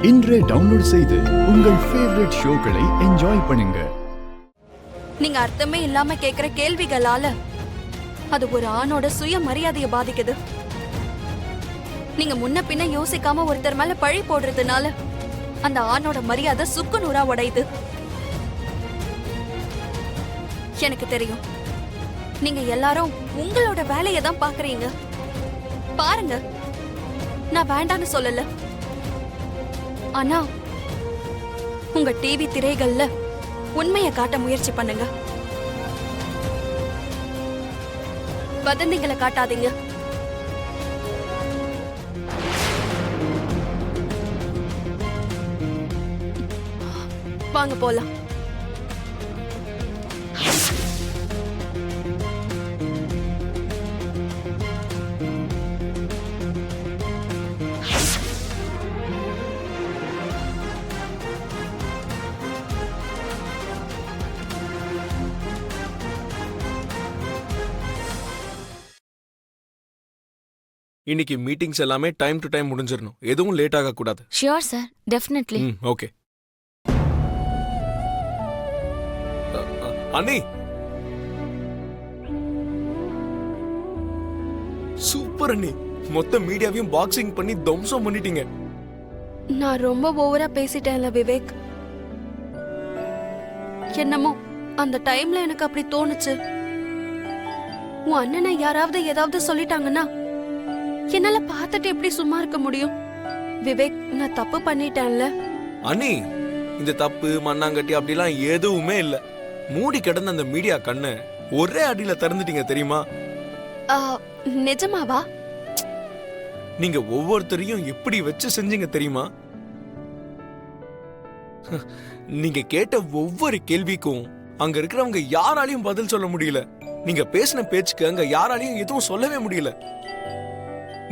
இன்றே டவுன்லோட் செய்து உங்கள் ஃபேவரட் ஷோக்களை என்ஜாய் பண்ணுங்க. நீங்க அர்த்தமே இல்லாம கேக்குற கேள்விகளால அது ஒரு ஆணோட சுய மரியாதையை பாதிக்குது. நீங்க முன்ன பின்ன யோசிக்காம ஒருத்தர் மேல பழி போடுறதுனால அந்த ஆணோட மரியாதை சுக்கு நூறா உடையுது. எனக்கு தெரியும், நீங்க எல்லாரும் உங்களோட வேலையை தான் பாக்குறீங்க. பாருங்க, நான் வேண்டான்னு சொல்லல. ஆனா உங்க டிவி திரைகள்ல உண்மையை காட்ட முயற்சி பண்ணுங்க. வதந்திகளை காட்டாதீங்க. வாங்க போலாம். இன்னைக்கு மீட்டிங்ஸ் எல்லாமே டைம் டு டைம் முடிஞ்சிரணும். எதுவும் லேட் ஆக கூடாது. Sure sir, definitely. ஓகே. அண்ணி, சூப்பர் அண்ணி. மொத்த மீடியாவையும் பாக்ஸிங் பண்ணி தம்சம் பண்ணிட்டீங்க. நான் ரொம்ப ஓவரா பேசிட்டேன்ல விவேக். என்னமோ அந்த டைம்ல எனக்கு அப்படி தோணுச்சு. உன் அண்ணனை யாராவது ஏதாவது சொல்லிட்டாங்கன்னா என்னால பார்த்துட்டு எப்படி சும்மா இருக்க முடியும்? விவேக், நான் தப்பு பண்ணிட்டேன்ல. அண்ணி, இந்த தப்பு மண்ணாங்கட்டி அப்படிலாம் எதுவுமே இல்ல. மூடி கிடந்த அந்த மீடியா கண்ணு ஒரே அடியில திறந்துட்டீங்க தெரியுமா? நிஜமாவா? நீங்க ஒவ்வொருத்தரையும் எப்படி வச்சு செஞ்சீங்க தெரியுமா? நீங்க கேட்ட ஒவ்வொரு கேள்விக்கும் அங்க இருக்கிறவங்க யாராலையும் பதில் சொல்ல முடியல. நீங்க பேசின பேச்சுக்கு அங்க யாராலையும் எதுவும் சொல்லவே முடியல.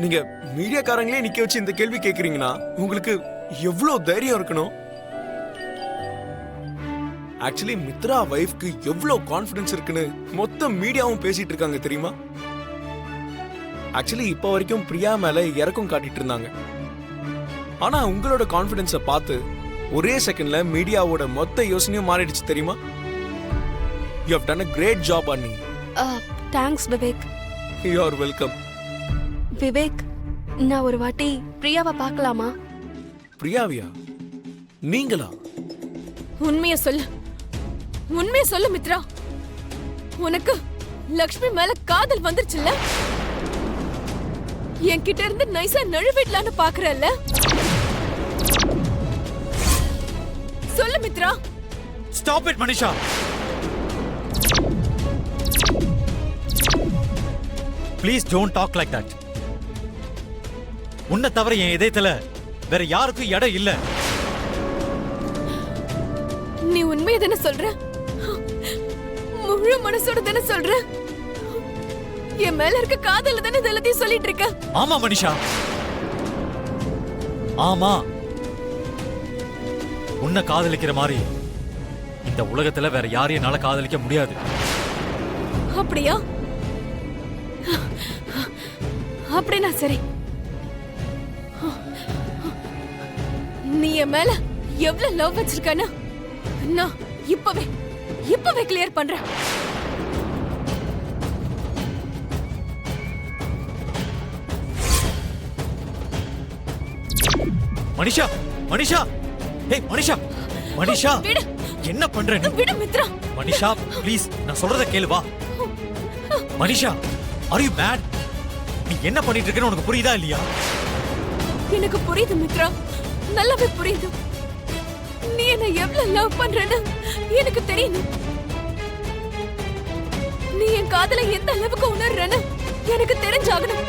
நீங்க மீடியாக்காரங்களே நிக்க வச்சு இந்த கேள்வி கேக்குறீங்கன்னா உங்களுக்கு எவ்வளவு தைரியம் இருக்கணும்? ஆக்சுவலி மித்ரா வைஃப்க்கு எவ்வளவு கான்ஃபிடன்ஸ் இருக்குன்னு மொத்த மீடியாவும் பேசிட்டு இருக்காங்க தெரியுமா? ஆக்சுவலி இப்ப வரைக்கும் பிரியா மேல இறக்கம் காட்டிட்டு இருந்தாங்க. ஆனா உங்களோட கான்ஃபிடன்ஸை பார்த்து ஒரே செகண்ட்ல மீடியாவோட மொத்த யோசனையும் மாறிடுச்சு தெரியுமா? You have done a great job அண்ணி. Thanks Vivek. You are welcome. Vivek, நான் ஒரு வாட்டி பிரியாவை பார்க்கலாமா? பிரியாவியா? நீங்களா? உண்மைய சொல்லு, உண்மைய சொல்லு மித்ரா. உனக்கு லக்ஷ்மி மேல காதல் வந்துருச்சுல்ல? என்கிட்ட இருந்து நைசா நழுவிடலான்னு பாக்குறல்ல? சொல்லு Mitra. Stop it, Manisha. Please don't talk like that. உன்னை தவிர என் இதயத்துல வேற யாருக்கும் இடம் இல்ல. நீ உண்மையை தானே சொல்ற? முழு மனசோட தானே சொல்ற? என் மேல இருக்க காதல தானே எல்லாத்தையும் சொல்லிட்டு இருக்க? ஆமா மனிஷா, ஆமா. உன்னை காதலிக்கிற மாதிரி இந்த உலகத்துல வேற யாரையும் என்னால காதலிக்க முடியாது. அப்படியா? அப்படின்னா சரி. நீ என் மேல எவ்வளவு லவ் வச்சிருக்கனா நான் இப்பவே கிளியர் பண்றேன். மனிஷா, மனிஷா, ஏய் மனிஷா, மனிஷா, விடு. என்ன பண்ற நீ? விடு மித்ரா. மனிஷா, ப்ளீஸ் நான் சொல்றத கேளு வா. Manisha, are you mad? நீ என்ன பண்ணிட்டு இருக்கன்னு உனக்கு புரியுதா இல்லையா? எனக்கு புரியுது மித்ரா, நல்லாவே புரியுது. நீ என்ன எவ்வளவு லவ் பண்றன்னு எனக்கு தெரியும். நீ என் காதலை எந்த அளவுக்கு உணர்றன்னு எனக்கு தெரிஞ்சாகணும்.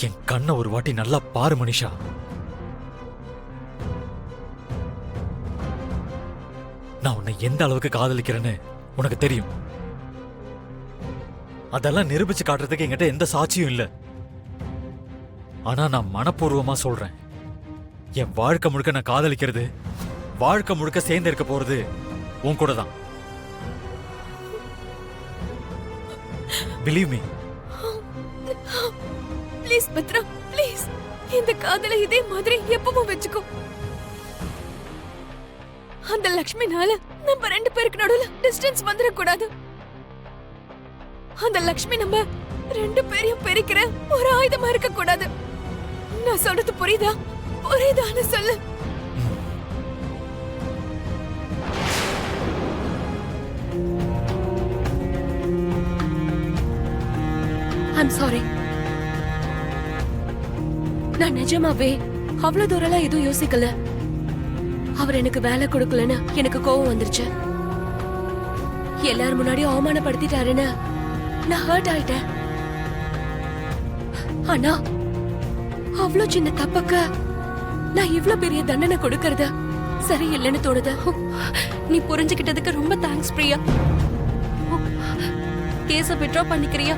என் கண்ணை ஒரு வாட்டி நல்லா பாரு மனிஷா. நான் உன்னை எந்த அளவுக்கு காதலிக்கிறேன்னு உனக்கு தெரியும். அதெல்லாம் நிரூபிச்சு காட்டுறதுக்கு என்கிட்ட எந்த சாட்சியும் இல்ல. ஆனா நான் மனப்பூர்வமா சொல்றேன், என் வாழ்க்கை முழுக்க நான் காதலிக்கிறது, வாழ்க்கை முழுக்க சேர்ந்து இருக்க போறது உன் கூட தான். Believe me. Please, Mitra. Please இந்த காதல இதே மாதிரி எப்பவும் வச்சுக்கோ. அந்த லக்ஷ்மினால நம்ம 2 பேருக்கு நடுவுல டிஸ்டன்ஸ் வந்துடக்கூடாது. அந்த லக்ஷ்மி நம்ம 2 பேரையும் பிரிக்கிற ஒரு ஆயுதமா இருக்க கூடாது. நான் சொல்றது புரியுதா? புரியுதான்னு சொல்லு. I'm sorry. நான் நிஜமாவே அவ்வளவு தூரம்லாம் எதுவும் யோசிக்கல. அவர் எனக்கு வேலை கொடுக்கலன்னு எனக்கு கோவம் வந்துருச்சு. எல்லாரும் முன்னாடியும் அவமானப்படுத்திட்டாருன்னு நான் ஹர்ட் ஆயிட்டேன். ஆனா அவ்வளவு சின்ன தப்புக்கு நான் இவ்ளோ பெரிய தண்டனை கொடுக்கறது சரியில்லைன்னு தோணுது. நீ புரிஞ்சுக்கிட்டதுக்கு ரொம்ப தேங்க்ஸ் பிரியா. கேஸ வித்ட்ரா பண்ணிக்கிறியா?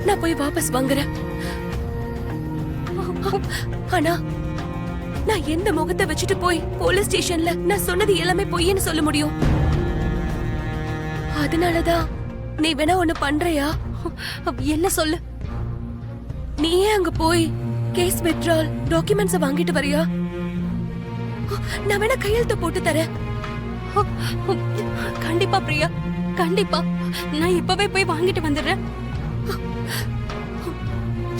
நான் போய் வாபஸ் வாங்குறேன். ஆனா நான் எந்த முகத்தை வச்சுட்டு போய் போலீஸ் ஸ்டேஷன்ல நான் சொன்னது எல்லாமே பொய்ன்னு சொல்ல முடியும்? அதனாலதான் நீ வேணா ஒண்ணு பண்றியா? என்ன சொல்லு? நீயே அங்க போய் கேஸ் வித்ட்ரால் டாக்குமெண்ட்ஸ் வாங்கிட்டு வரியா? நான் வேணா கையெழுத்து போட்டு தரேன். கண்டிப்பா பிரியா, கண்டிப்பா. நான் இப்பவே போய் வாங்கிட்டு வந்துடுறேன்.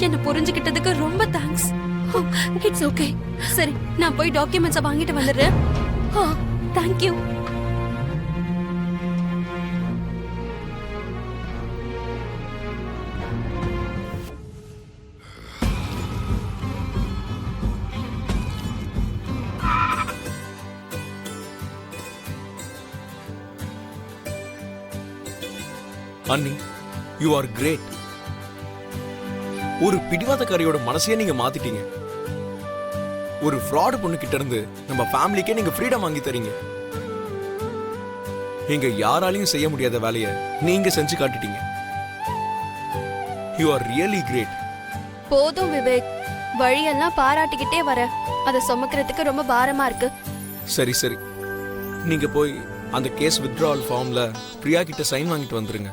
என்ன புரிஞ்சுக்கிட்டதுக்கு ரொம்ப தேங்க்ஸ். It's okay. சரி, நான் போய் டாக்குமெண்ட்ஸை வாங்கிட்டு வந்துடுறேன். தேங்க்யூ. அண்ணி, யூ ஆர் கிரேட். ஒரு பிடிவாதக்காரியோட மனசையே நீங்க மாத்திட்டீங்க. ஒரு ஃப்ராட் பொண்ணு கிட்ட இருந்து நம்ம ஃபேமிலிக்கே நீங்க ஃப்ரீடம் வாங்கி தரீங்க. நீங்க யாராலையும் செய்ய முடியாத வேலையை நீங்க செஞ்சு காட்டிட்டீங்க. You are really great. போதும் விவேக், வழியெல்லாம் பாராட்டிக்கிட்டே வர. அதை சுமக்கிறதுக்கு ரொம்ப பாரமா இருக்கு. சரி சரி, நீங்க போய் அந்த கேஸ் வித்ட்ராவல் ஃபார்ம்ல பிரியா கிட்ட சைன் வாங்கிட்டு வந்துருங்க.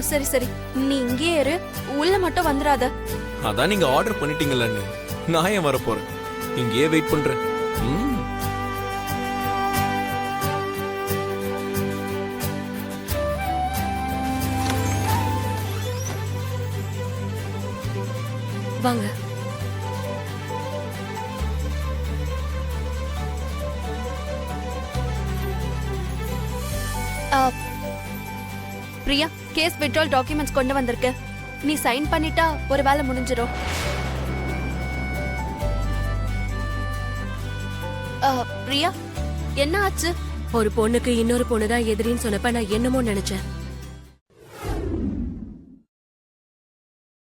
சரி சரி, நீ இங்கே இரு, உள்ள மட்டும் வந்துடாத. அதான் நீங்க ஆர்டர் பண்ணிட்டீங்கல்ல, நான் ஏன் வர போறேன்? இங்கேயே வெயிட் பண்றேன். வாங்க. பிரியா, கேஸ் வித்ட்ரால் டாக்குமெண்ட்ஸ் கொண்டு வந்திருக்க. நீ சைன் பண்ணிட்டா ஒரு வேலை முடிஞ்சிடும். பிரியா, என்ன ஆச்சு? ஒரு பொண்ணுக்கு இன்னொரு பொண்ணுதான் எதிரின்னு சொன்னப்ப நான் என்னமோ நினைச்சேன்.